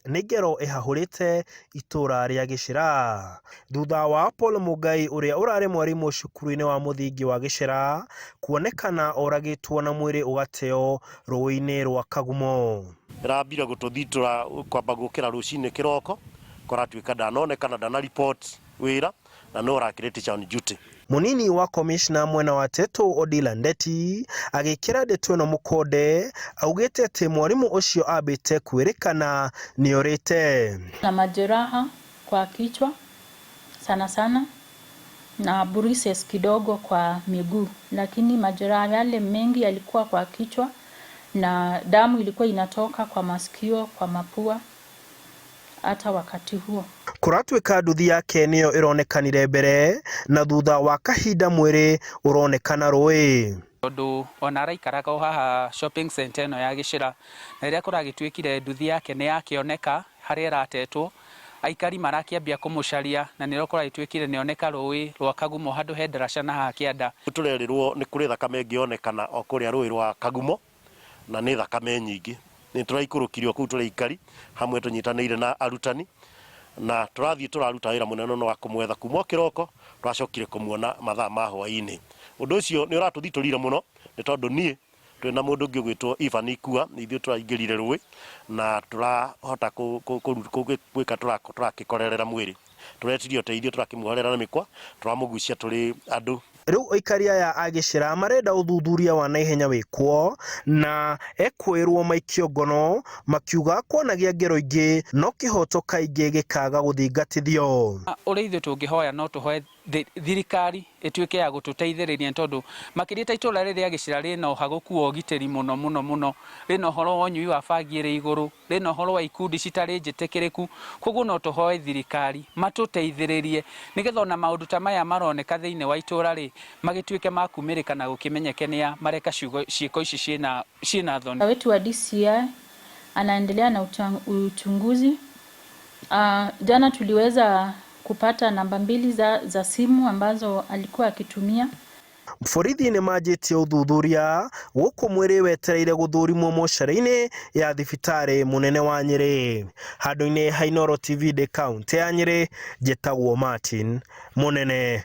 nĩ ngero ĩhahũrĩte itũra rĩa Gĩchĩra thutha wa Paul Mũngai ũrĩa ũrarĩ mwarimũ cukuru-inĩ wa mũthingi wa Gĩchĩra kuonekana oragĩtwo na mwĩrĩ ũgateo rũĩ-inĩ rwa Kagumo. Rambira gũtũthitũra kwamba gũkĩra rũcinĩ kĩroko kũratuĩka ndanonekana ndana report wĩra na no rakĩrĩ teacher on duty. Munini wa commissioner mwena wa Teto Odila Ndeti agĩkĩra ndeto ĩno mũkonde augĩte atĩ mwarimũ ũcio ambĩte kwĩrĩkana nĩorĩte na majeraha kwa kichwa sana sana na bruises kidogo kwa miguu, lakini majeraha yale mengi yalikuwa kwa kichwa na damu ilikuwa inatoka kwa masikio, kwa mapua hata wakati huo. Kũratuĩka nduthi yake nĩyo ĩronekanire mbere na thutha wa kahinda mwĩrĩ ũronekana rũĩ. Tondũ ona araikaraga o haha shopping center ĩno ya Gĩchĩra na rĩrĩa kũragĩtuĩkire nduthi yake nĩ yakĩoneka harĩa ĩratetwo, aikari marakĩambia kũmũcaria na nĩrĩo kũragĩtuĩkire nĩoneka rũĩ rwa Kagumo handũ he ndaraca na haha kĩanda. Tũrerirwo nĩ kũrĩ thakame ĩngĩonekana o kũrĩa rũĩ rwa Kagumo na nĩ thakame nyingĩ. Nĩ tũraikũrũkirio kũu tũrĩ aikari hamwe tũnyitanĩire na arutani na tũrathiĩ tũraruta wĩra mũnene wa kũmwetha kuma kĩroko twacokire kũmuona mathaa ma hwaĩ-inĩ. Ũndũ ũcio nĩ ũratũthitũrire mũno nĩ tondũ niĩ twĩna mũndũ ũngĩ ũgwĩtwo Ivan Ikua ithuĩ tũraingĩrire rũĩ na tũrahota gwĩka tũrakĩkorerera mwĩrĩ. Tũretirio ũteithio tũrakĩmuoherera na mĩkwa tũramũgucia tũrĩ andũ. Rĩu aikari aya a Gĩchĩra marenda ũthuthuria wa naihenya wĩkwo na ekwĩrwo maikio ngono makiuga kwanagia ngero ingĩ no kĩhoto kaingĩ gĩkaga gũthingatithio. Ũrĩa ithuĩ tũngĩhoya no tũhoe thirikari ĩtuĩke ya gũtũteithĩrĩria tondũ makĩria ta itũra rĩrĩ rĩa Gĩchĩra rĩna ũhagũku wa ũgitĩri mũno, rĩna ũhoro wa ũnyui wa bangi ĩrĩ igũrũ, rĩna ũhoro wa ikundi citarĩ njĩtĩkĩrĩku, koguo no tũhoe thirikari matũteithĩrĩrie nĩgetha ona maũndũ ta maya maroneka thĩinĩ wa itũra rĩ magĩtuĩke ma kumĩrĩka na gũkĩmenyeke nĩa mareka ciĩko ici ciĩna thoni. Wetu wa DCI anaendelea na uchunguzi. Jana tuliweza kupata namba 2 za simu ambazo alikuwa akitumia. Borithi nĩ manjĩtie ũthuthuria gũkũ mwĩrĩ wetereire gũthũrimwo mocarĩ-inĩ ya thibitarĩ mũnene wa Nyĩrĩ. Handũ-inĩ ha Inooro TV kaunti ya Nyĩrĩ, njĩtagwo Martin Mũnene.